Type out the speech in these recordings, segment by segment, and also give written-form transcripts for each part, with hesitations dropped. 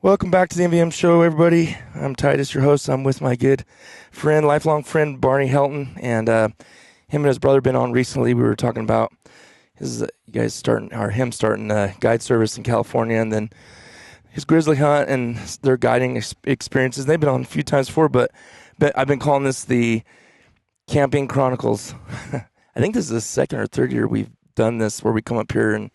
Welcome back to the MVM Show, everybody. I'm Titus, your host. I'm with my good friend, lifelong friend, Barney Helton, and him and his brother been on recently. We were talking about him starting guide service in California, and then his grizzly hunt and their guiding experiences. They've been on a few times before, but I've been calling this the Camping Chronicles. I think this is the second or third year we've done this, where we come up here and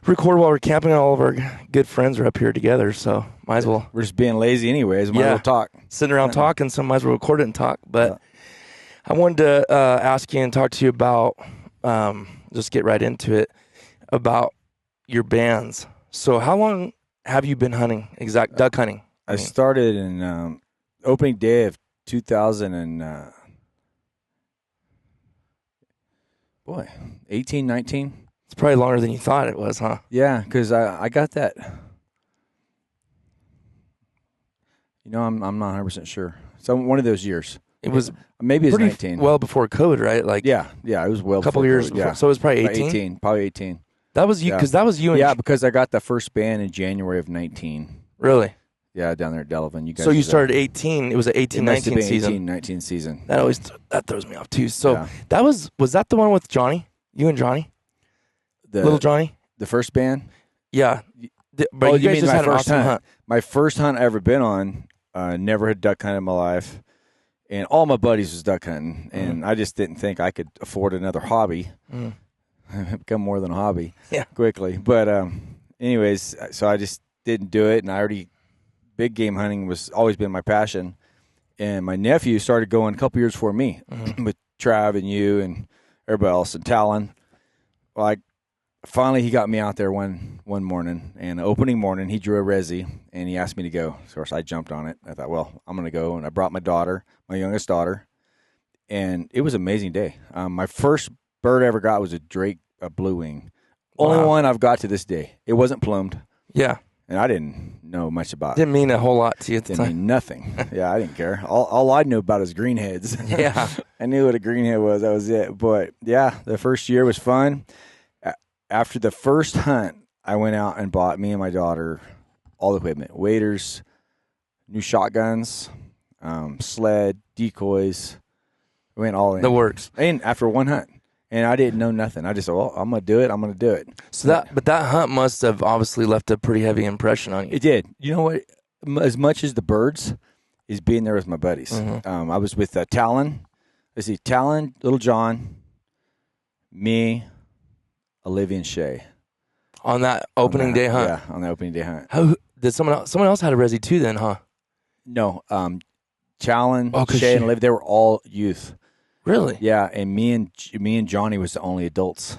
record while we're camping. All of our good friends are up here together, so might as well. We're just being lazy anyways. Might as well talk. Sitting around talking, so might as well record it and talk. But I wanted to ask you and talk to you about, just get right into it, about your bands. So how long have you been hunting, duck hunting? I started in opening day of 2000 and 18, 19. It's probably longer than you thought it was, huh? Yeah, because I got that. I'm not 100% sure. So one of those years. It was maybe it's 19. Well before COVID, right? Yeah, it was well. A couple years before. Yeah. So it was probably 18. Probably 18. That was you, because that was you. And because I got the first band in January of 19. Really? Yeah, down there at Delavan. You guys. So you started 18. It was an 18-19 season. 18-19 season. That throws me off too. So was that the one with Johnny? You and Johnny? Little Johnny? The first band? Yeah. But you guys just had an awesome hunt. My first hunt I ever been on, never had duck hunted in my life. And all my buddies was duck hunting. And I just didn't think I could afford another hobby. Become more than a hobby quickly. But anyways, so I just didn't do it. And big game hunting was always been my passion. And my nephew started going a couple years before me with Trav and you and everybody else and Talon. Well, finally, he got me out there one morning, and opening morning, he drew a resi, and he asked me to go. Of course, I jumped on it. I thought, well, I'm going to go, and I brought my daughter, my youngest daughter, and it was an amazing day. My first bird I ever got was a blue wing. Only one I've got to this day. It wasn't plumed. Yeah. And I didn't know much about it. Didn't mean a whole lot to you at the time. Didn't mean nothing. Yeah, I didn't care. All I knew about is greenheads. Yeah. I knew what a greenhead was. That was it. But, yeah, the first year was fun. After the first hunt, I went out and bought, me and my daughter, all the equipment. Waders, new shotguns, sled, decoys. We went all in. The works. And after one hunt. And I didn't know nothing. I just said, well, I'm going to do it. I'm going to do it. So that hunt must have obviously left a pretty heavy impression on you. It did. You know what? As much as the birds is being there with my buddies. I was with Talon. Let's see, Talon, Little John, me, Olivia and Shay. On that opening day hunt? Yeah, on the opening day hunt. How did someone else had a resi too then, huh? No. Talon, Shay, and Olivia, they were all youth. Really? Yeah, and me and Johnny was the only adults.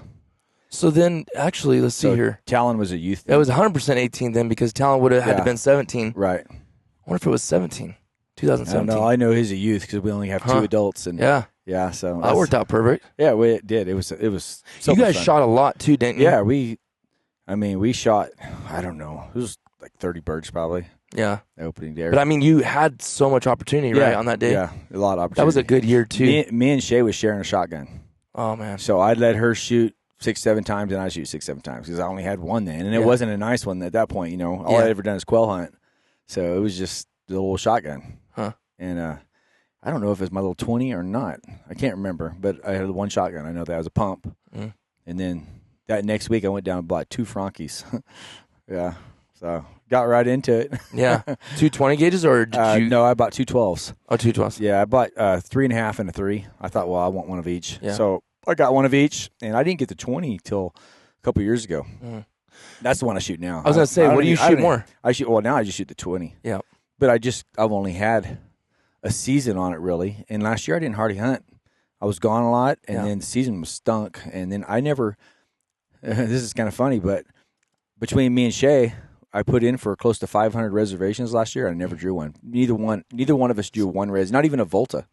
So then, actually, let's see here. Talon was a youth. It was 100% 18 then, because Talon would have had to been 17. Right. I wonder if it was 17, 2017. I know he's a youth because we only have two adults. And yeah, so that worked out perfect. Yeah, it did. It was so you guys fun. shot a lot too, didn't you? Yeah, we shot, I don't know, it was like 30 birds probably. Yeah. The opening day. But I mean, you had so much opportunity, right, on that day? Yeah, a lot of opportunity. That was a good year too. Me and Shay was sharing a shotgun. Oh, man. So I'd let her shoot 6-7 times, and I'd shoot 6-7 times because I only had one then. And it wasn't a nice one at that point, All I'd ever done is quail hunt. So it was just the little shotgun. Huh. And I don't know if it was my little 20 or not. I can't remember. But I had one shotgun. I know that was a pump. And then that next week I went down and bought 2 Frankies. Yeah. So got right into it. Yeah. 2 20 gauges or did you? No, I bought 2 12s. Oh, 2 12s. Yeah, I bought 3.5 and a 3. I thought, well, I want one of each. Yeah. So I got one of each, and I didn't get the 20 till a couple years ago. That's the one I shoot now. I was going to say, what do you shoot more? Now I just shoot the 20. Yeah. But I've only had a season on it, really. And last year I didn't hardly hunt. I was gone a lot, and then the season was stunk. And then I never, this is kind of funny, but between me and Shay, I put in for close to 500 reservations last year. I never drew one. Neither one of us drew one res, not even a Volta.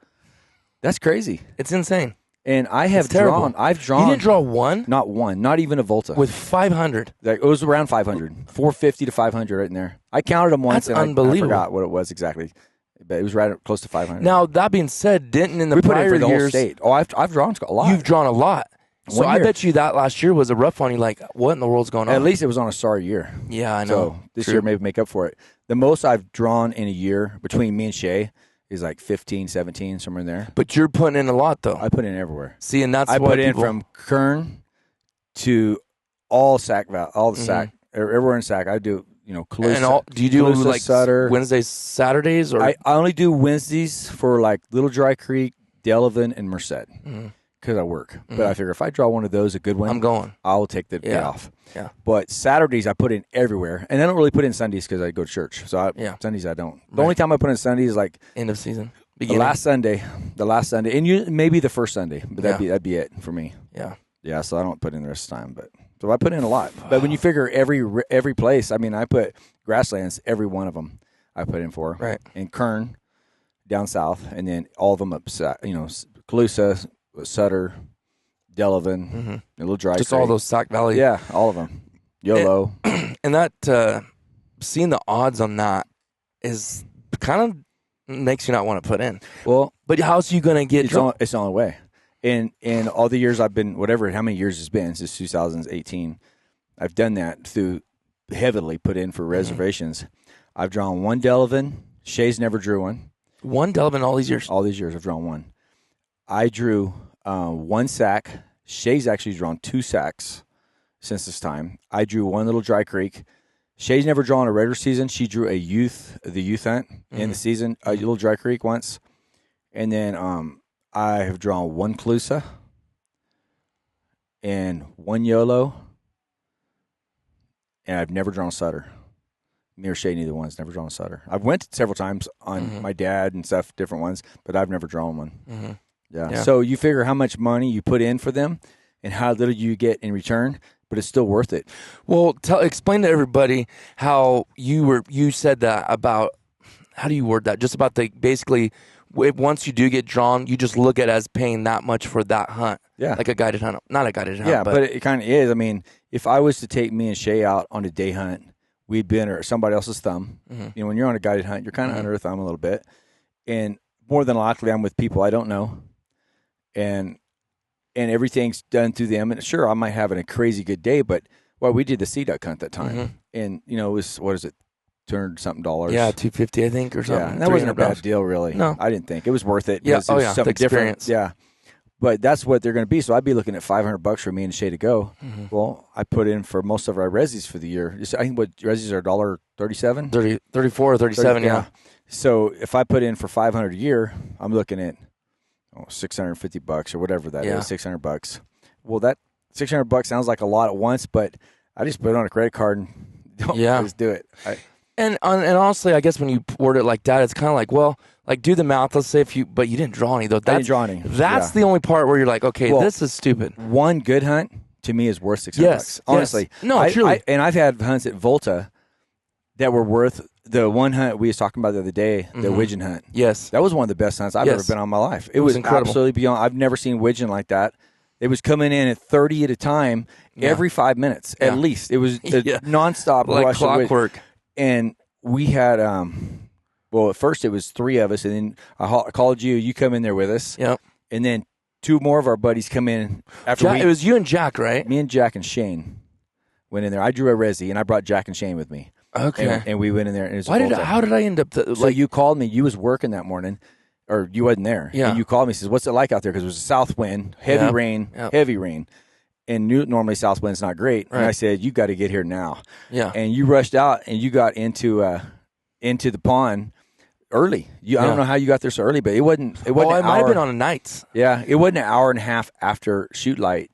That's crazy. It's insane. And I've drawn. You didn't draw one? Not one. Not even a Volta. With 500? It was around 500. 450 to 500 right in there. I counted them once. That's and unbelievable. I forgot what it was exactly. But it was right close to 500. Now, that being said, didn't in the we put prior it for the years, whole state. Oh, I've drawn a lot. You've drawn a lot. So I bet you that last year was a rough one. You're like, what in the world's going on? At least it was on a star year. Yeah, I know. So this year maybe make up for it. The most I've drawn in a year between me and Shay is like 15, 17, somewhere in there. But you're putting in a lot, though. I put in everywhere. See, and that's I what put in from Kern to all Sac Valley, all the Sac, everywhere in Sac. I do, Calusa. And do you do Calusa, like Sutter. Wednesdays, Saturdays, or I only do Wednesdays for like Little Dry Creek, Delavan, and Merced because I work. But I figure if I draw one of those, a good one, I'm going. I'll take the day off. Yeah. But Saturdays I put in everywhere, and I don't really put in Sundays because I go to church. So Sundays I don't. The only time I put in Sundays is like end of season, the last Sunday, and maybe the first Sunday, but that'd be it for me. Yeah. Yeah. So I don't put in the rest of the time, but so I put in a lot. But when you figure every place, I mean, I put grasslands, every one of them I put in for. Right. And Kern down south, and then all of them up, Calusa, Sutter, Delavan, a little dry. Just all those Sac Valley. Yeah, all of them. YOLO. And that seeing the odds on that is kind of makes you not want to put in. Well, but how's you going to get drunk? It's the only way. In all the years I've been, how many years it's been since 2018, I've done that through heavily put in for reservations. I've drawn one Delavan. Shay's never drew one. One Delavan all these years? All these years I've drawn one. I drew one sack. Shay's actually drawn 2 sacks since this time. I drew one Little Dry Creek. Shay's never drawn a regular season. She drew the youth hunt in the season, a Little Dry Creek once. And then I have drawn one Calusa and one YOLO. And I've never drawn a Sutter. Me or Shay, neither one's never drawn a Sutter. I've went several times on my dad and stuff, different ones, but I've never drawn one. Yeah. So you figure how much money you put in for them and how little you get in return, but it's still worth it. Well, explain to everybody how you said that about, how do you word that? Just about basically, once you do get drawn, you just look at it as paying that much for that hunt. Yeah. Like a guided hunt. Not a guided hunt. Yeah, but it kind of is. I mean, if I was to take me and Shay out on a day hunt, we'd be under somebody else's thumb. When you're on a guided hunt, you're kind of under a thumb a little bit. And more than likely, I'm with people I don't know. And everything's done through them. And sure, I might have a crazy good day, but we did the sea duck hunt that time. And, it was, what is it, $200-something? Yeah, $250, I think, or something. Yeah, and that wasn't a bad deal, really. No. I didn't think. It was worth it. Yeah, it was something the experience. Different. Yeah. But that's what they're going to be. So I'd be looking at $500 for me and Shay to go. Well, I put in for most of our resis for the year. I think what resis are $1.37? 34 or 37, yeah. So if I put in for $500 a year, I'm looking at $650 or whatever that is, $600. Well, that $600 sounds like a lot at once, but I just put it on a credit card and just do it. And honestly, I guess when you word it like that, it's kind of like, well, like do the math. Let's say but you didn't draw any though. I didn't draw any. That's the only part where you're like, okay, this is stupid. One good hunt to me is worth $600. Honestly, no, truly. And I've had hunts at Volta that were worth the one hunt we was talking about the other day, the wigeon hunt. Yes, that was one of the best hunts I've ever been on in my life. It was incredible. Absolutely beyond. I've never seen wigeon like that. It was coming in at 30 at a time every 5 minutes at least. It was nonstop like rush clockwork. And we had, at first it was 3 of us, and then I called you. You come in there with us. Yep. And then 2 more of our buddies come in after it was you and Jack, right? Me and Jack and Shane went in there. I drew a resi, and I brought Jack and Shane with me. Okay. And we went in there. And how did I end up? So you called me. You was working that morning, or you wasn't there. Yeah. And you called me and says, what's it like out there? Because it was a south wind, heavy rain. And normally south wind's not great. Right. And I said, you got to get here now. Yeah. And you rushed out and you got into the pond early. I don't know how you got there so early, but it wasn't. It wasn't. It might have been on a nights. Yeah, it wasn't an hour and a half after shoot light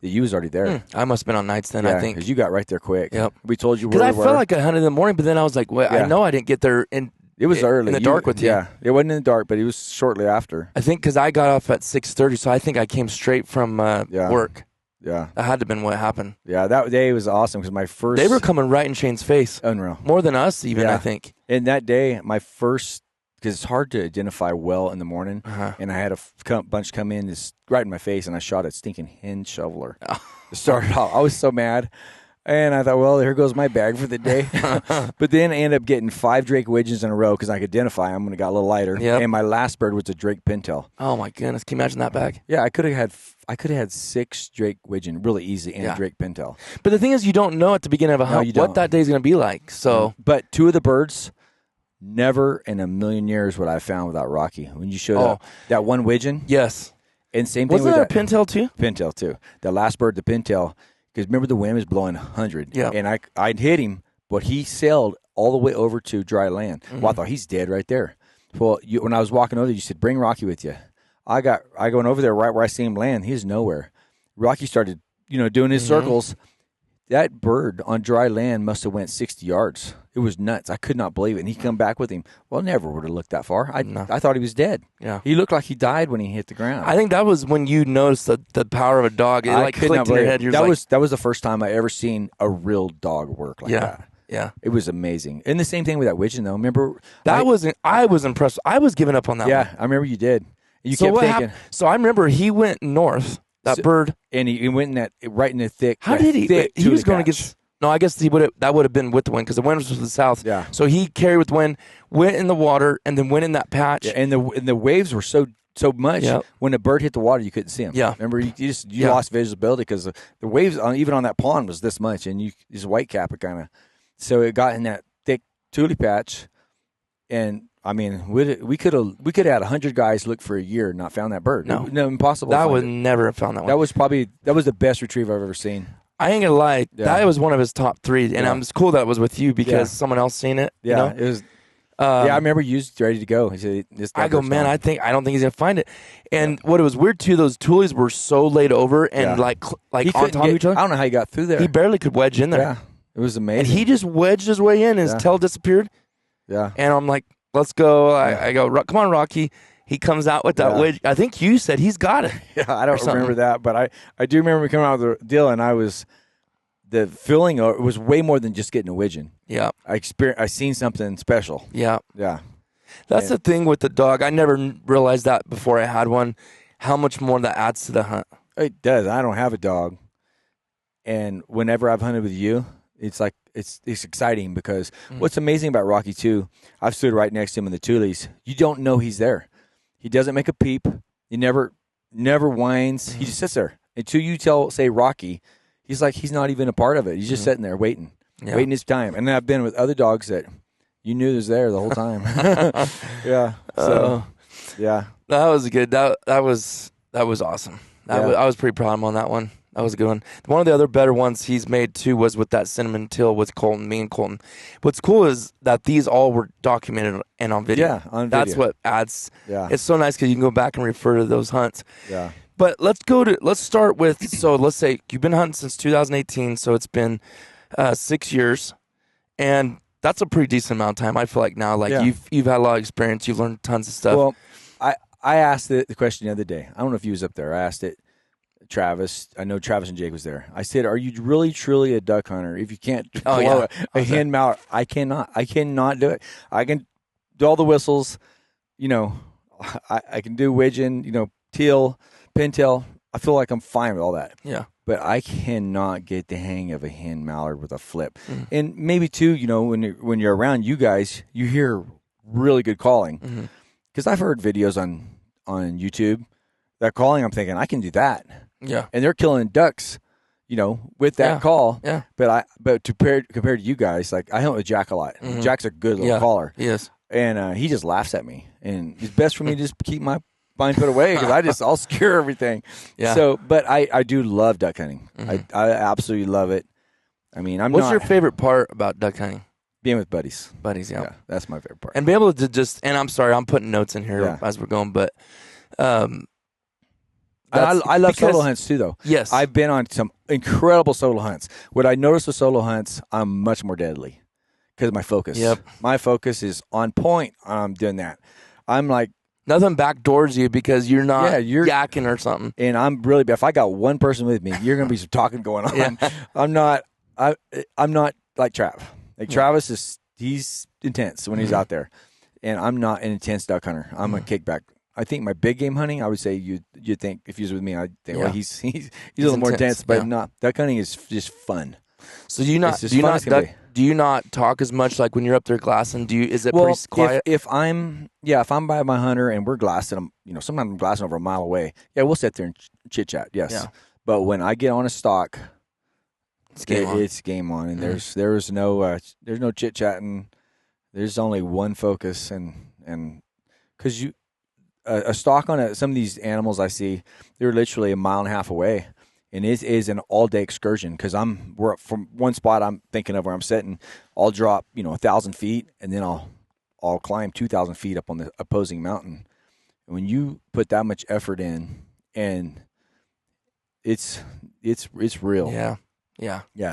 that you was already there. I must have been on nights then. I think because you got right there quick. Yep. We told you where I felt like I hunted in the morning, but then I was like, I know I didn't get there It was early in the dark with you. Yeah, it wasn't in the dark, but it was shortly after. I think because I got off at 6:30, so I think I came straight from work. Yeah, that had to have been what happened. Yeah, that day was awesome because they were coming right in Shane's face. Unreal, more than us even. I think. And that day, because it's hard to identify well in the morning, and I had a bunch come in right in my face, and I shot a stinking hinge shoveler. It started off. I was so mad. And I thought, well, there goes my bag for the day. But then I ended up getting 5 Drake widgeons in a row because I could identify them when it got a little lighter. Yep. And my last bird was a Drake pintail. Oh my goodness! Can you imagine that bag? Yeah, I could have had 6 Drake widgeon, really easy, and Drake pintail. But the thing is, you don't know at the beginning of a hunt what that day's going to be like. So, but 2 of the birds, never in a million years would I have found without Rocky. When you showed up that one widgeon, yes, and same thing wasn't with that a pintail too? Pintail too. The last bird, the pintail. Because remember, the wind was blowing 100. Yeah. And I'd hit him, but he sailed all the way over to dry land. Mm-hmm. Well, I thought, he's dead right there. Well, when I was walking over there, you said, bring Rocky with you. I went over there right where I see him land. He's nowhere. Rocky started, doing his circles. That bird on dry land must have went 60 yards. It was nuts. I could not believe it. And he come back with him. Well, never would have looked that far. I thought he was dead. Yeah. He looked like he died when he hit the ground. I think that was when you noticed the power of a dog. It clicked in your head. That was the first time I ever seen a real dog work like that. Yeah. It was amazing. And the same thing with that widgeon, though. Remember? I was impressed. I was giving up on that one. Yeah, I remember you did. You kept thinking. So I remember he went north, bird. And he went right in the thick. How did he? He was going to get... No, I guess that would have been with the wind because the wind was to the south. Yeah. So he carried with wind, went in the water, and then went in that patch. Yeah, and the waves were so much. Yep. When the bird hit the water, you couldn't see him. Yeah. Remember, you lost visibility because the waves even on that pond was this much, and this white cap kind of. So it got in that thick tule patch, and I mean, we could have had 100 guys look for a year and not found that bird. No, impossible. That would never have found that one. That was the best retrieve I've ever seen. I ain't gonna lie, that was one of his top 3, and it's cool that it was with you because someone else seen it. Yeah, it was. I remember you was ready to go. He said, I don't think he's gonna find it. And what it was weird too, those tules were so laid over and like on top of each other. I don't know how he got through there. He barely could wedge in there. Yeah, it was amazing. And he just wedged his way in. His tail disappeared. Yeah, and I'm like, let's go. I go, come on, Rocky. He comes out with that wedge. I think you said he's got it. Yeah, I don't remember that, but I do remember coming out with the deal, and the feeling it was way more than just getting a widgeon. Yeah, I seen something special. Yeah, yeah. That's the thing with the dog. I never realized that before I had one. How much more that adds to the hunt. It does. I don't have a dog, and whenever I've hunted with you, it's like it's exciting because what's amazing about Rocky too. I've stood right next to him in the tules. You don't know he's there. He doesn't make a peep. He never whines. He just sits there until you say Rocky. He's like he's not even a part of it. He's just sitting there waiting his time. And then I've been with other dogs that you knew was there the whole time. Yeah. So yeah, that was good. That was awesome. I was pretty proud of him on that one. That was a good one. One of the other better ones he's made too was with that cinnamon teal with Colton, me and Colton. What's cool is that these all were documented and on video. Yeah, on video. That's what adds. Yeah. It's so nice because you can go back and refer to those hunts. Yeah. But let's start with, so let's say you've been hunting since 2018, so it's been 6 years, and that's a pretty decent amount of time. I feel like now, you've had a lot of experience, you've learned tons of stuff. Well, I asked the question the other day. I don't know if you was up there. I asked it. Travis, I know Travis and Jake was there. I said, "Are you really truly a duck hunter? If you can't blow a hen mount, I cannot do it. I can do all the whistles, I can do widgeon, teal, pintail. I feel like I'm fine with all that. Yeah, but I cannot get the hang of a hen mallard with a flip. And maybe too, when you're around you guys, you hear really good calling because I've heard videos on YouTube that calling. I'm thinking I can do that. Yeah, and they're killing ducks, with that call. Yeah, but compared to you guys, like I hunt with Jack a lot. Jack's a good little caller. Yes, and he just laughs at me, and it's best for me to just keep my mind put away because I'll scare everything. Yeah. So, but I do love duck hunting. I absolutely love it. I mean, what's your favorite part about duck hunting? Being with buddies. Buddies, yeah. Yeah, that's my favorite part. And be able to just, and I'm sorry, I'm putting notes in here as we're going, but I love solo hunts too, though. Yes. I've been on some incredible solo hunts. What I noticed with solo hunts, I'm much more deadly because of my focus. Yep. My focus is on point. I'm doing that. I'm like, nothing backdoors you because you're not yakking or something. And I'm really bad. If I got one person with me, you're going to be some talking going on. Yeah. I'm not like Trav. Like Travis he's intense when he's out there. And I'm not an intense duck hunter. I'm a kickback. I think my big game hunting, I would say you'd think if he was with me, I'd think, well, he's a little more intense, but not. Duck hunting is just fun. So do you not talk as much like when you're up there glassing? Is it pretty quiet? If I'm by my hunter and we're glassing, sometimes I'm glassing over a mile away. Yeah, we'll sit there and chit chat. Yes. Yeah. But when I get on a stock, it's game on, and there's no chit chatting. There's only one focus, and because a stock on some of these animals I see, they're literally a mile and a half away. And it is an all-day excursion because we're up from one spot I'm thinking of where I'm sitting. I'll drop 1,000 feet, and then I'll climb 2,000 feet up on the opposing mountain. And when you put that much effort in, and it's real. Yeah.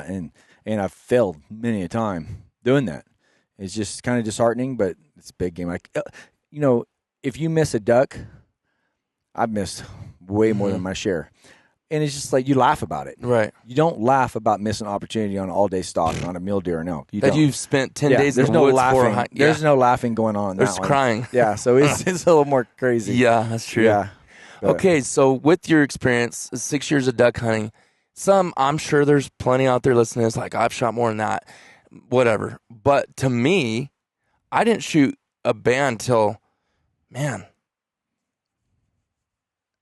And I've failed many a time doing that. It's just kind of disheartening, but it's a big game. Like if you miss a duck, I've missed way more than my share. And it's just like you laugh about it. Right. You don't laugh about missing an opportunity on an all-day stalk on a mule deer or an elk. You've spent 10 days in the woods laughing. There's no laughing going on in There's crying. Yeah, so it's a little more crazy. Yeah, that's true. Yeah. Okay, so with your experience, 6 years of duck hunting, I'm sure there's plenty out there listening to this, like, I've shot more than that, whatever. But to me, I didn't shoot a band till, man,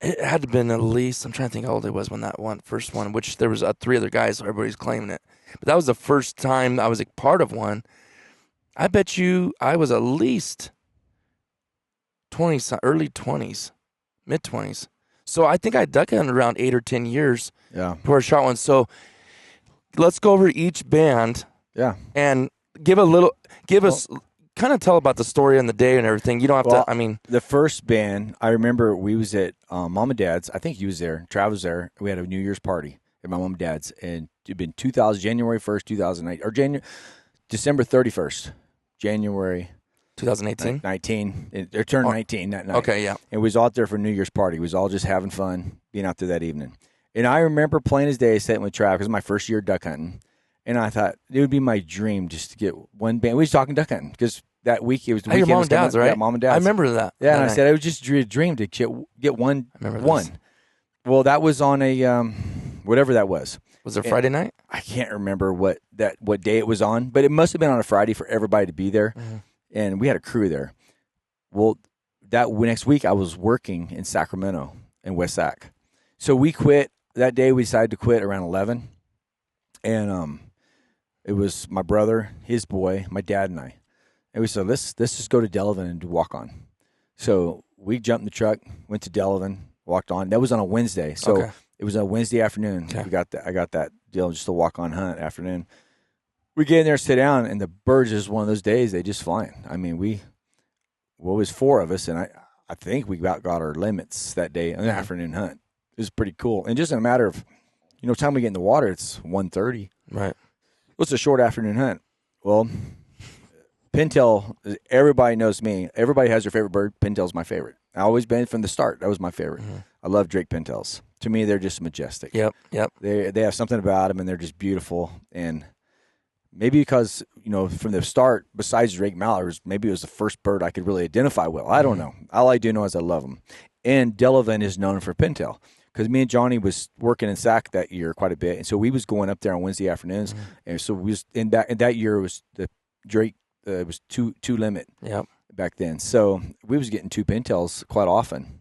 it had to have been at least, I'm trying to think how old I was when that first one, which there was 3 other guys, so everybody's claiming it. But that was the first time I was a part of one. I bet you I was at least 20s, early 20s, mid 20s. So I think I duck hunted around 8 or 10 years before I shot one. So let's go over each band. Yeah. And kind of tell about the story on the day and everything. You don't have to, the first band, I remember we was at Mom and Dad's. I think you was there. Trav was there. We had a New Year's party at my Mom and Dad's. And it'd been January 1st, 2008, or December 31st, January 2018? 19. They turned 19 that night. Okay, yeah. And we was out there for New Year's party. We was all just having fun, being out there that evening. And I remember plain as day sitting with Trav, because it was my first year duck hunting. And I thought it would be my dream just to get one band. We was talking duck hunting because that week it was the weekend. Your Mom and Dad's, right? Yeah, Mom and Dad's. I remember that. Yeah, and I said it was just a dream to get one. I remember this. Well, that was on a whatever that was. Was it Friday night? I can't remember what day it was on, but it must have been on a Friday for everybody to be there. Mm-hmm. And we had a crew there. Well, that next week I was working in Sacramento in West Sac. So we quit that day. We decided to quit around 11. And it was my brother, his boy, my dad, and I. And we said, let's just go to Delavan and do walk on. So we jumped in the truck, went to Delavan, walked on. That was on a Wednesday. So it was a Wednesday afternoon. Okay. I got that deal, just a walk on hunt afternoon. We get in there, sit down, and the birds is one of those days they just flying. I mean, was 4 of us, and I think we got our limits that day on the afternoon hunt. It was pretty cool. And just in a matter of, time we get in the water, it's 1:30. Right. What's a short afternoon hunt? Well, pintail, everybody knows me. Everybody has their favorite bird. Pintail's my favorite. I've always been from the start. That was my favorite. Mm-hmm. I love Drake pintails. To me, they're just majestic. Yep. They have something about them, and they're just beautiful. And maybe because, from the start, besides Drake mallards, maybe it was the first bird I could really identify well. I don't know. All I do know is I love them. And Delavan is known for pintail. Because me and Johnny was working in Sac that year quite a bit, and so we was going up there on Wednesday afternoons, and so we was in that year it was the Drake it was two limit back then, so we was getting 2 pintails quite often,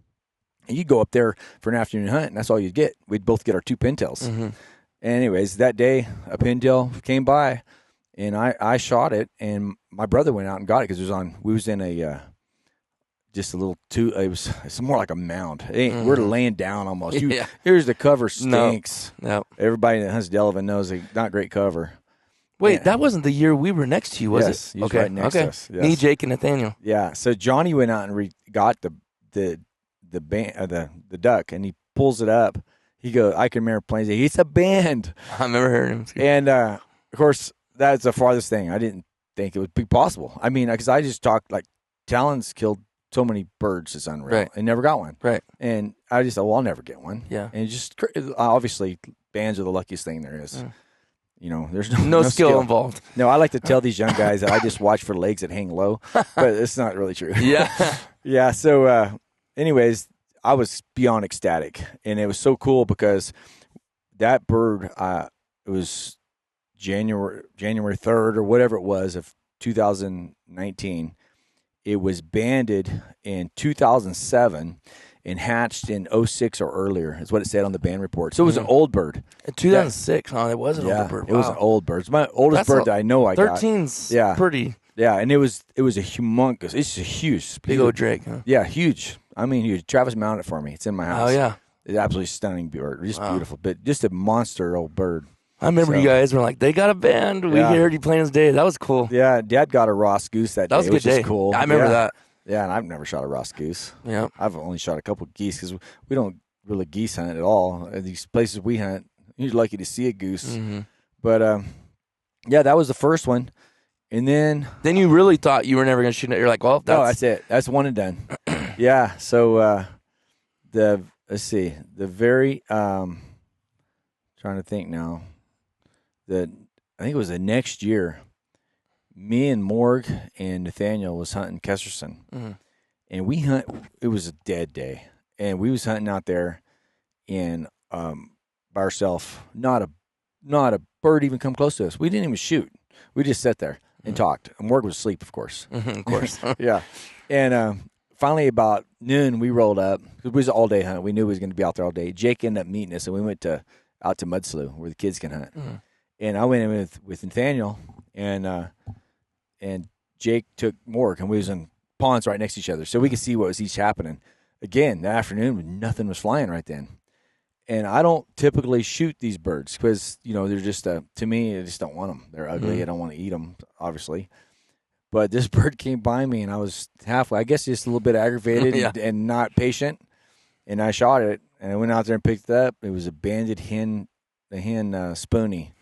and you go up there for an afternoon hunt, and that's all you'd get. We'd both get our 2 pintails. Mm-hmm. Anyways, that day a pintail came by, and I shot it, and my brother went out and got it because we was in a just a little it's more like a mound. We're laying down almost. Here's the cover stinks. No. Everybody that hunts Delavan knows not great cover. Wait, that wasn't the year we were next to you, was it? Yes, right next to us. Yes. Me, Jake, and Nathaniel. Yeah. So Johnny went out and got the duck, and he pulls it up. He goes, I can remember playing. It's a band. I remember hearing him. And of course, that's the farthest thing. I didn't think it would be possible. I mean, because I just talked like Talon's killed so many birds, it's unreal. Right. And never got one. Right. And I just thought, well, I'll never get one. Yeah. And just obviously bands are the luckiest thing there is. There's no skill involved. No, I like to tell these young guys that I just watch for legs that hang low, but it's not really true. Yeah. Yeah. So, anyways, I was beyond ecstatic, and it was so cool because that bird, it was January 3rd or whatever it was of 2019. It was banded in 2007 and hatched in 06 or earlier, is what it said on the band report. So it was an old bird. In 2006, huh? It was an older bird. It was an old bird. It's my oldest bird that I know I got. 13's pretty. Yeah, and it was a humongous. It's a huge. Big old Drake, huh? Yeah, huge. I mean, huge. Travis mounted it for me. It's in my house. Oh, yeah. It's absolutely stunning bird. Just beautiful. But just a monster old bird. I remember you guys were like, they got a band. We heard you playing his day. That was cool. Yeah, Dad got a Ross goose that day. That was a good day. Cool. I remember that. Yeah, and I've never shot a Ross goose. Yeah. I've only shot a couple geese because we don't really geese hunt at all. At these places we hunt, you're lucky to see a goose. Mm-hmm. But, yeah, that was the first one. And then you really thought you were never going to shoot it. You're like, well, that's it. That's one and done. Yeah, so let's see. The very trying to think now. I think it was the next year, me and Morg and Nathaniel was hunting Kesterson. Mm-hmm. And it was a dead day. And we was hunting out there and by ourselves. Not a bird even come close to us. We didn't even shoot. We just sat there and talked. And Morg was asleep, of course. Of course. Yeah. And finally about noon we rolled up. It was an all-day hunt. We knew we was going to be out there all day. Jake ended up meeting us, and we went out to Mud Slough where the kids can hunt. Mm-hmm. And I went in with Nathaniel, and Jake took Morg, and we was in ponds right next to each other, so we could see what was each happening. Again, that afternoon, nothing was flying right then. And I don't typically shoot these birds because, they're just, to me, I just don't want them. They're ugly. Mm-hmm. I don't want to eat them, obviously. But this bird came by me, and I was halfway, I guess just a little bit aggravated and not patient, and I shot it, and I went out there and picked it up. It was a banded hen spoonie.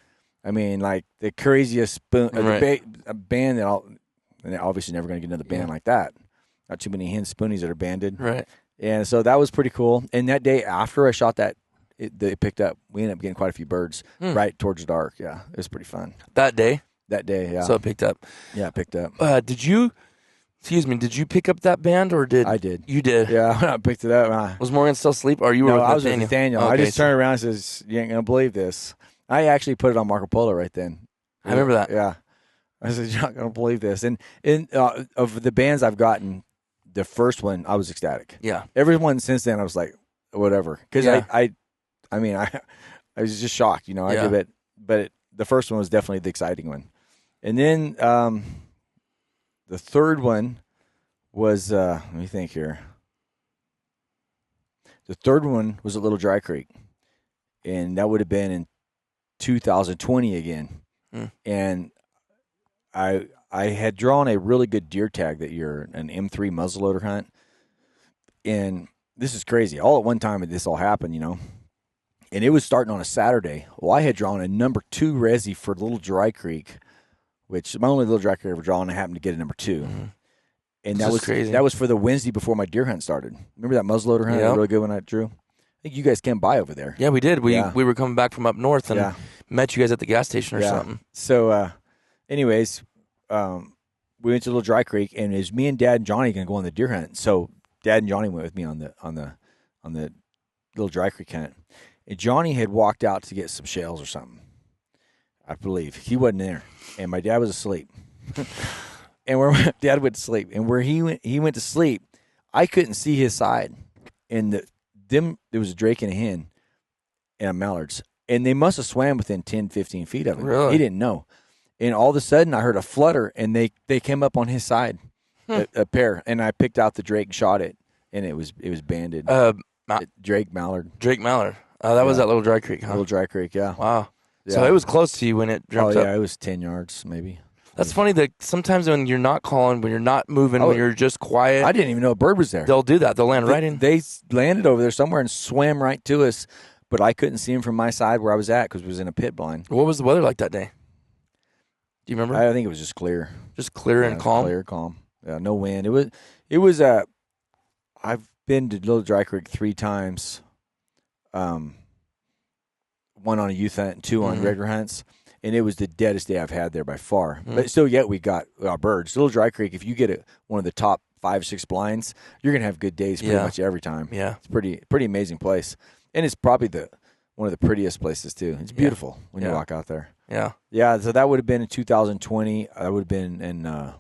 I mean, like the craziest a band and they're obviously never going to get another band like that. Not too many hen spoonies that are banded. Right. And so that was pretty cool. And that day after I shot that, they picked up. We ended up getting quite a few birds right towards dark. Yeah, it was pretty fun. That day? That day, yeah. So it picked up. Yeah, it picked up. Did you pick up that band or did? I did. You did? Yeah, when I picked it up. Was Morgan still asleep or you were with Nathaniel? I was Nathaniel? with Nathaniel. Okay, I just turned around and says, you ain't going to believe this. I actually put it on Marco Polo right then. I remember that. Yeah. I said, you're not going to believe this. And of the bands I've gotten, the first one, I was ecstatic. Yeah. Everyone since then, I was like, whatever. Because I was just shocked, I give it. But the first one was definitely the exciting one. And then the third one was, let me think here. The third one was at Little Dry Creek. And that would have been in 2020 again. And I had drawn a really good deer tag that year, an M3 muzzleloader hunt. And this is crazy. All at one time this all happened, And it was starting on a Saturday. Well, I had drawn a number 2 resi for Little Dry Creek, which my only Little Dry Creek ever drawn. I happened to get a number 2. Mm-hmm. And that was crazy. That was for the Wednesday before my deer hunt started. Remember that muzzleloader hunt? Yep. A really good one I drew? I think you guys came by over there. Yeah, we did. We were coming back from up north and met you guys at the gas station or something. So, anyways, we went to Little Dry Creek, and it was me and Dad and Johnny going to go on the deer hunt. So Dad and Johnny went with me on the Little Dry Creek hunt. And Johnny had walked out to get some shells or something, I believe. He wasn't there, and my dad was asleep. And where Dad went to sleep, and where he went to sleep, I couldn't see his side. And there was a drake and a hen and mallards, and they must have swam within 10, 15 feet of him. Really? He didn't know. And all of a sudden, I heard a flutter, and they came up on his side, a pair, and I picked out the drake and shot it, and it was banded. Drake mallard. Drake mallard. That was at Little Dry Creek, huh? Little Dry Creek, yeah. Wow. Yeah. So it was close to you when it jumped up. Oh, yeah, it was 10 yards maybe. That's funny that sometimes when you're not calling, when you're not moving, when you're just quiet. I didn't even know a bird was there. They'll do that. They'll land right in. They landed over there somewhere and swam right to us, but I couldn't see them from my side where I was at because it was in a pit blind. What was the weather like that day? Do you remember? I think it was just clear. Just clear and calm? Clear, calm. Yeah, no wind. It was I've been to Little Dry Creek 3 times. One on a youth hunt and 2 on regular hunts. And it was the deadest day I've had there by far. Mm-hmm. But still, yet we got our birds. Little Dry Creek, if you get one of the top 5 or 6 blinds, you're going to have good days pretty much every time. Yeah. It's pretty amazing place. And it's probably one of the prettiest places too. It's beautiful when you walk out there. Yeah. Yeah. So that would have been in 2020. I would have been in. That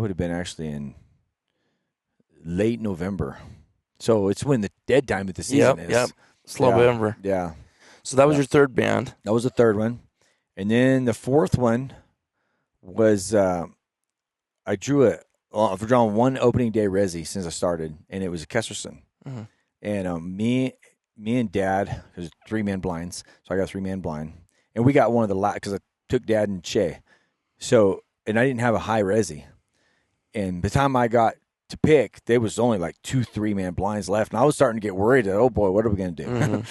would have been actually in late November. So it's when the dead time of the season is. Yep. Slow November. Yeah. So that was your third band. That was the third one. And then the fourth one was I've drawn one opening day resi since I started, and it was a Kesserson. Mm-hmm. And me and Dad, because 3-man blinds, so I got a 3-man blind. And we got one of the last, because I took Dad and Shay. So, and I didn't have a high resi. And by the time I got to pick, there was only like 2 3-man blinds left, and I was starting to get worried that, oh boy, what are we going to do? Mm-hmm.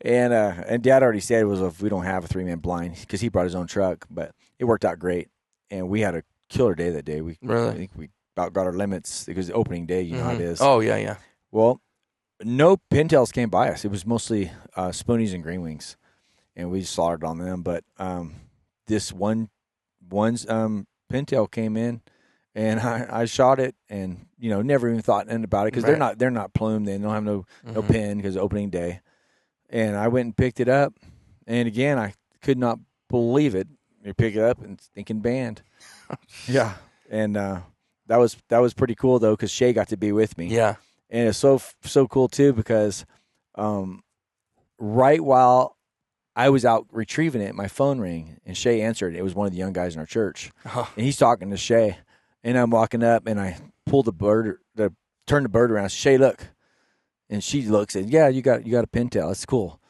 And Dad already said it was if we don't have a 3-man blind, because he brought his own truck, but it worked out great, and we had a killer day that day. I think we about got our limits because the opening day, you know how it is. Oh yeah. Well, no pintails came by us. It was mostly spoonies and green wings, and we slaughtered on them. But this one's pintail came in. And I shot it, and never even thought anything about it because they're not plumed. They don't have no pin because opening day. And I went and picked it up, and again I could not believe it. You pick it up and thinking band, yeah. And that was pretty cool though because Shay got to be with me. Yeah, and it's so cool too because right while I was out retrieving it, my phone rang and Shay answered. It was one of the young guys in our church, and he's talking to Shay. And I'm walking up, and I pull turn the bird around. Shay, look, and she looks and yeah, you got a pintail. It's cool.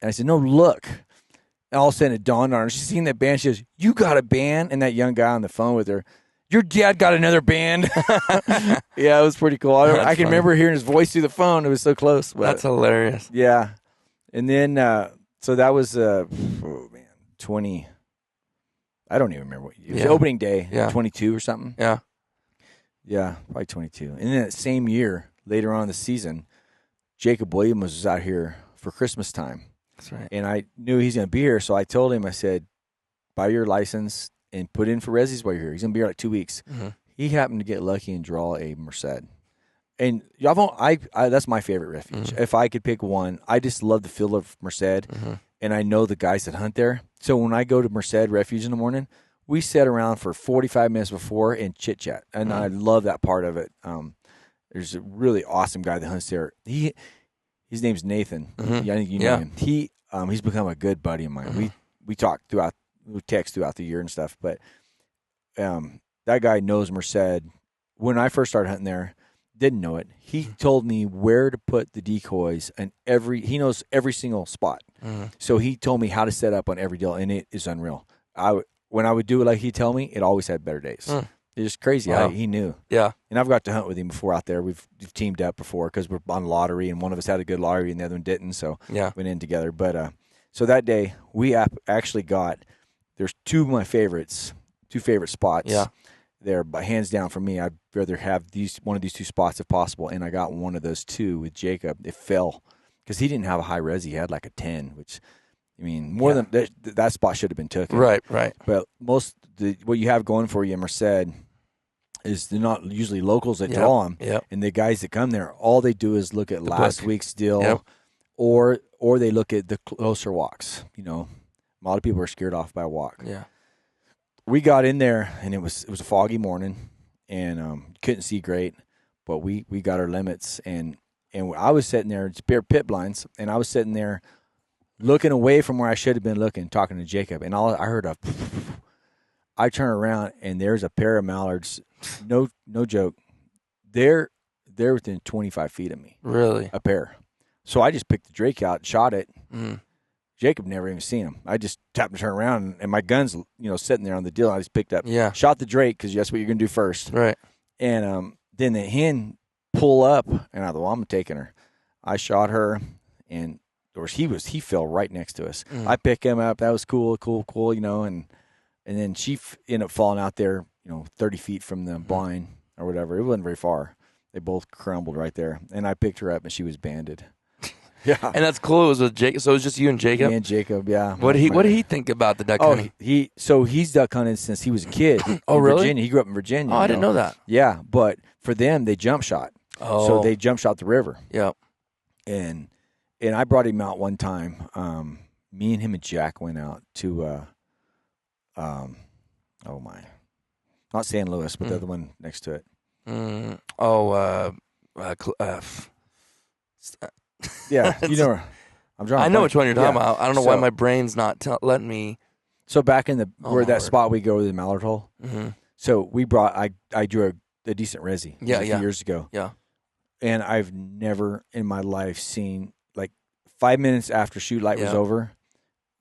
And I said, no, look. And all of a sudden it dawned on her. She's seen that band. She goes, you got a band? And that young guy on the phone with her, your dad got another band. Yeah, it was pretty cool. I can remember hearing his voice through the phone. It was so close. But, that's hilarious. Yeah, and then so that was 20. I don't even remember what it was. Opening day, 22 or something. Yeah, probably 22. And then that same year, later on in the season, Jacob Williams was out here for Christmas time. That's right. And I knew he's going to be here, so I told him, I said, buy your license and put in for resis while you're here. He's going to be here like 2 weeks. Mm-hmm. He happened to get lucky and draw a Merced. And that's my favorite refuge. Mm-hmm. If I could pick one, I just love the feel of Merced. Mm-hmm. And I know the guys that hunt there. So when I go to Merced Refuge in the morning, we sit around for 45 minutes before and chit-chat. And I love that part of it. There's a really awesome guy that hunts there. His name's Nathan. Mm-hmm. I think you know him. He's become a good buddy of mine. Mm-hmm. We talk we text throughout the year and stuff. But that guy knows Merced. When I first started hunting there, didn't know it. He told me where to put the decoys, and he knows every single spot. Mm-hmm. So he told me how to set up on every deal, and it is unreal. When I would do it like he'd tell me, it always had better days. Mm. It's just crazy how he knew. Yeah. And I've got to hunt with him before out there. We've teamed up before because we're on lottery, and one of us had a good lottery and the other one didn't, so went in together. But so that day, we actually there's two of my favorites, two favorite spots. Yeah. There, but hands down for me, I'd rather have one of these two spots if possible. And I got one of those two with Jacob. It fell because he didn't have a high res. He had like a 10, which, I mean, more than that spot should have been taken. Right. But what you have going for you in Merced is they're not usually locals that draw them. Yep. And the guys that come there, all they do is look at last week's deal, or they look at the closer walks. A lot of people are scared off by a walk. Yeah. We got in there, and it was a foggy morning, and couldn't see great, but we got our limits, and I was sitting there, it's bare pit blinds, and I was sitting there looking away from where I should have been looking, talking to Jacob, and I heard I turn around, and there's a pair of mallards, no joke, they're within 25 feet of me. Really? A pair. So I just picked the Drake out and shot it. Mm. Jacob never even seen him. I just happened to turn around, and my gun's, sitting there on the deal. I just picked up, shot the Drake because that's what you're going to do first. Right. And then the hen pull up, and I thought, well, I'm taking her. I shot her, and he fell right next to us. Mm. I picked him up. That was cool, and then she ended up falling out there, 30 feet from the blind or whatever. It wasn't very far. They both crumbled right there, and I picked her up, and she was banded. Yeah, and that's cool. It was with Jacob. So it was just you and Jacob. Me and Jacob. Yeah. What did he think about the duck hunting? He's duck hunted since he was a kid. Oh, really? Virginia. He grew up in Virginia. Oh, I didn't know that. Yeah, but for them, they jump shot. Oh, so they jump shot the river. Yep. And And I brought him out one time. Me and him and Jack went out to, not San Luis, but the other one next to it. Yeah, you know, I'm drawing. I know which one you're talking about. I don't know why my brain's not letting me. So back in that spot we go to the Mallard Hole. Mm-hmm. So I drew a decent resi. A few years ago. Yeah. And I've never in my life seen, like, 5 minutes after shoot light was over,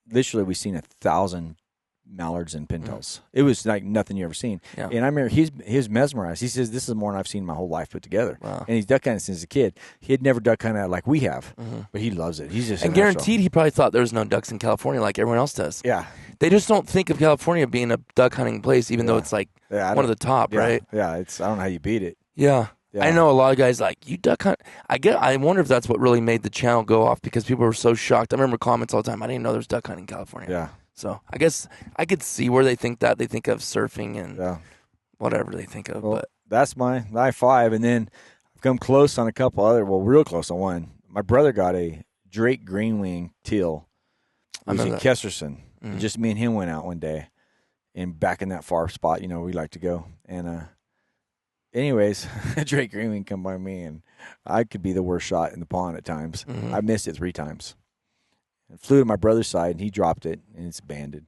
literally we seen 1,000 mallards and pintails. It was like nothing you ever seen. Yeah. And I remember he was mesmerized. He says, this is more than I've seen in my whole life put together. Wow. And he's duck hunted since a kid. He had never duck hunted like we have, but he loves it. He's just guaranteed he probably thought there was no ducks in California like everyone else does. Yeah. They just don't think of California being a duck hunting place, even though it's like one of the top, right? Yeah, I don't know how you beat it. Yeah. I know a lot of guys like, you duck hunt. I wonder if that's what really made the channel go off, because people were so shocked. I remember comments all the time, I didn't know there was duck hunting in California. Yeah. So I guess I could see where they think that. They think of surfing and whatever they think of. Well, but that's my 5. And then I've come close on a couple other, real close on one. My brother got a Drake greenwing teal. It was in Kesterson. Mm-hmm. Just me and him went out one day, and back in that far spot, we like to go. And anyways, Drake greenwing come by me, and I could be the worst shot in the pond at times. Mm-hmm. I missed it 3 times. It flew to my brother's side, and he dropped it, and it's banded.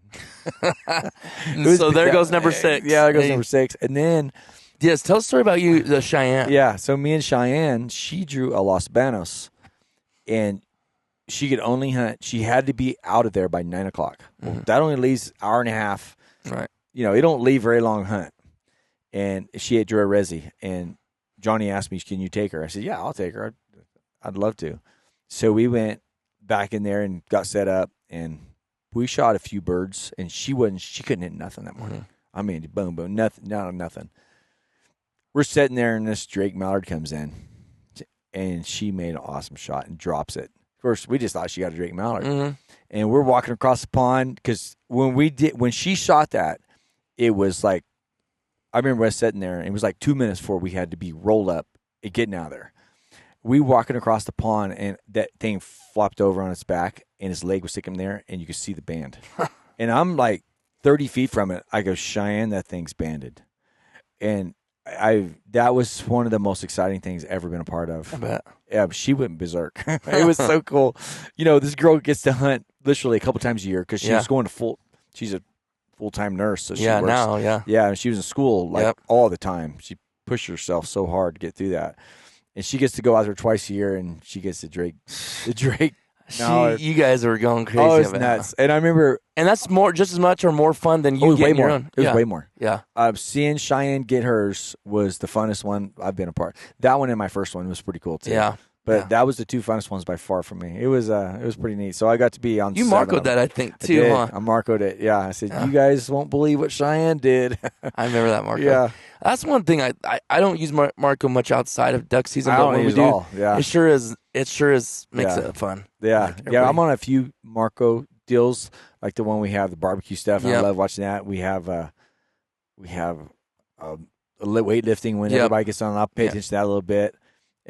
So there goes number 6. Yeah, there goes number 6. And then... Yes, tell a story about you, the Cheyenne. Yeah, so me and Cheyenne, she drew a Los Banos, and she could only hunt. She had to be out of there by 9 o'clock. Mm-hmm. Well, that only leaves an hour and a half. Right. It don't leave very long hunt. And she had drew a resi, and Johnny asked me, can you take her? I said, yeah, I'll take her. I'd love to. So we went back in there and got set up, and we shot a few birds, and she couldn't hit nothing that morning. Mm-hmm. I mean, boom, boom, nothing. We're sitting there, and this Drake mallard comes in, and she made an awesome shot and drops it. Of course, we just thought she got a Drake mallard. Mm-hmm. And we're walking across the pond, because when she shot that, it was like, I remember us sitting there, and it was like 2 minutes before we had to be rolled up and getting out of there. We walking across the pond, and that thing flopped over on its back, and his leg was sticking there, and you could see the band. And I'm like 30 feet from it. I go, Cheyenne, that thing's banded. And that was one of the most exciting things I've ever been a part of. I bet. Yeah, she went berserk. It was so cool. This girl gets to hunt literally a couple times a year, because she was going to she's a full-time nurse. So she works. Now. Yeah, and she was in school all the time. She pushed herself so hard to get through that. And she gets to go out there twice a year, and she gets the Drake. You guys were going crazy. Oh, it's nuts. And I remember, and that's just as much or more fun than you getting your own. It was way more. Yeah. Seeing Cheyenne get hers was the funnest one I've been a part. That one and my first one was pretty cool too. Yeah. But that was the 2 funnest ones by far for me. It was pretty neat. So I got to be on. You Marcoed that, I think, too, huh? I Marcoed it. Yeah. I said, you guys won't believe what Cheyenne did. I remember that, Marco. Yeah. That's one thing I don't use Marco much outside of duck season, but when we do, all. Yeah. it sure is makes it fun. Yeah. I'm on a few Marco deals, like the one we have, the barbecue stuff. And I love watching that. We have weightlifting when everybody gets on. I'll pay attention to that a little bit.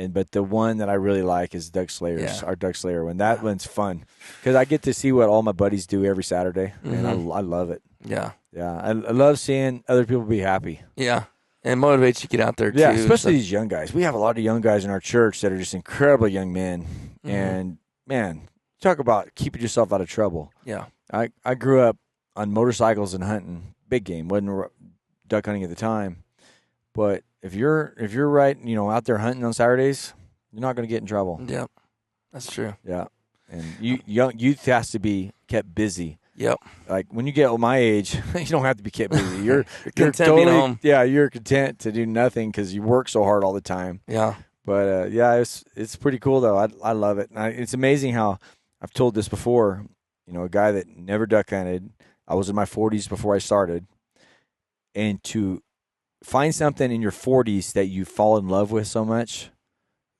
But the one that I really like is Doug Slayer's, our Doug Slayer one. That one's fun, because I get to see what all my buddies do every Saturday, and I love it. Yeah. Yeah. I love seeing other people be happy. Yeah. And it motivates you to get out there, too. Yeah, especially these young guys. We have a lot of young guys in our church that are just incredible young men. Mm-hmm. And, man, talk about keeping yourself out of trouble. Yeah. I grew up on motorcycles and hunting, big game. Wasn't duck hunting at the time. But if you're right, out there hunting on Saturdays, you're not going to get in trouble. Yep, that's true. Yeah, and youth has to be kept busy. Yep. Like when you get my age, you don't have to be kept busy. You're content being home. Yeah, you're content to do nothing because you work so hard all the time. Yeah. But it's pretty cool though. I love it. It's amazing how I've told this before. A guy that never duck hunted. I was in my 40s before I started, and to find something in your 40s that you fall in love with so much,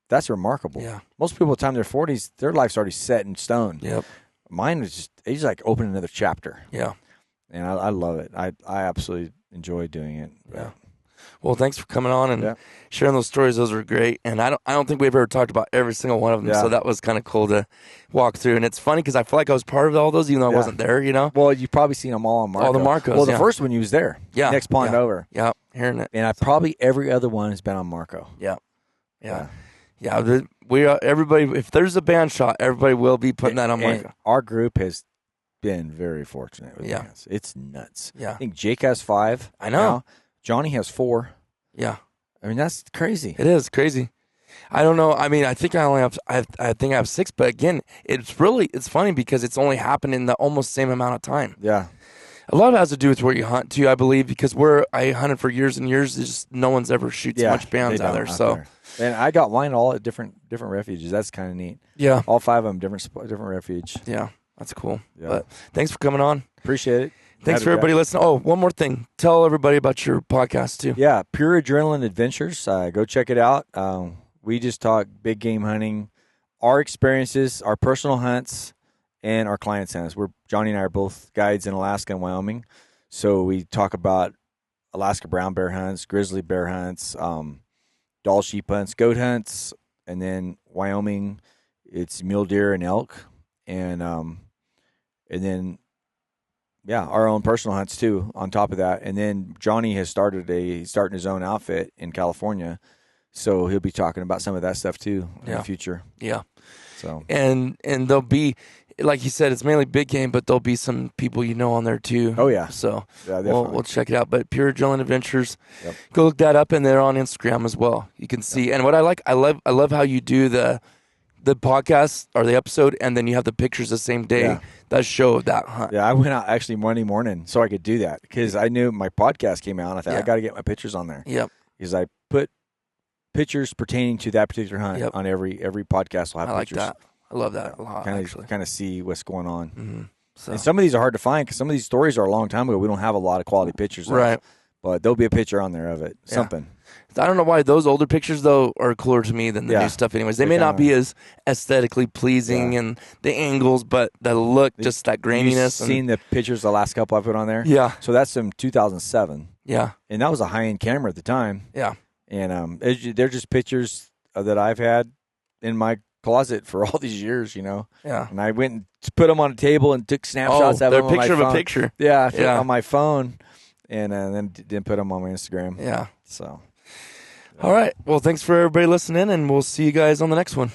that's remarkable. Yeah. Most people by the time they're 40s, their life's already set in stone. Yep. Mine was just like opening another chapter. Yeah. And I love it. I absolutely enjoy doing it. Yeah. Well, thanks for coming on and Yeah. sharing those stories. Those were great. And I don't think we've ever talked about every single one of them. Yeah. So that was kind of cool to walk through. And it's funny because I feel like I was part of all those, even though I wasn't there, you know? Well, you've probably seen them all on Marco. All the Marcos, Well, the yeah. first one you was there. Yeah. Next pond over. Yeah. Hearing it. And probably every other one has been on Marco. Yeah. We are, everybody, if there's a band shot, everybody will be putting that on Marco. Our group has been very fortunate with Yeah. bands. It's nuts. Yeah. I think Jake has 5. I know. Now. Johnny has 4. Yeah. I mean, that's crazy. It is crazy. I don't know. I mean, I think I only have, I think I have 6, but again, it's funny because it's only happened in the almost same amount of time. Yeah. A lot of it has to do with where you hunt too, I believe, because I hunted for years and years. It's just no one's ever shoots much bands out there. So, and I got mine all at different refuges. That's kind of neat. Yeah. All 5 of them different refuge. Yeah, that's cool. Yeah. But thanks for coming on. Appreciate it. Thanks for everybody listening. Oh, one more thing. Tell everybody about your podcast too. Yeah, Pure Adrenaline Adventures. Go check it out. We just talk big game hunting, our experiences, our personal hunts, and our clients' hunts. Johnny and I are both guides in Alaska and Wyoming, so we talk about Alaska brown bear hunts, grizzly bear hunts, doll sheep hunts, goat hunts, and then Wyoming, it's mule deer and elk, and then. Yeah, our own personal hunts too. On top of that, and then Johnny has starting his own outfit in California, so he'll be talking about some of that stuff too in the future. Yeah. So and there'll be, like you said, it's mainly big game, but there'll be some people on there too. Oh yeah. So yeah, we'll check it out. But Pure Adrenaline Adventures, Yep. Go look that up, and they're on Instagram as well. You can see. And what I love how you do the podcast or the episode, and then you have the pictures the same day. Yeah. That show that hunt. Yeah, I went out actually Monday morning so I could do that because I knew my podcast came out. And I thought I got to get my pictures on there. Yep. Because I put pictures pertaining to that particular hunt on every podcast. Will have pictures. I like that. I love that a lot. Kind of see what's going on. Mm-hmm. So. And some of these are hard to find because some of these stories are a long time ago. We don't have a lot of quality pictures, right? But there'll be a picture on there of it. Yeah. Something. I don't know why those older pictures though are cooler to me than the new stuff. Anyways, they may not be as aesthetically pleasing and the angles, but the look, just that graininess. You've seen the pictures the last couple I put on there? Yeah. So that's from 2007. Yeah. And that was a high end camera at the time. Yeah. And they're just pictures that I've had in my closet for all these years, Yeah. And I went and put them on a table and took snapshots of them on my phone. Of a picture. Yeah, on my phone, and then put them on my Instagram. Yeah. So. All right. Well, thanks for everybody listening, and we'll see you guys on the next one.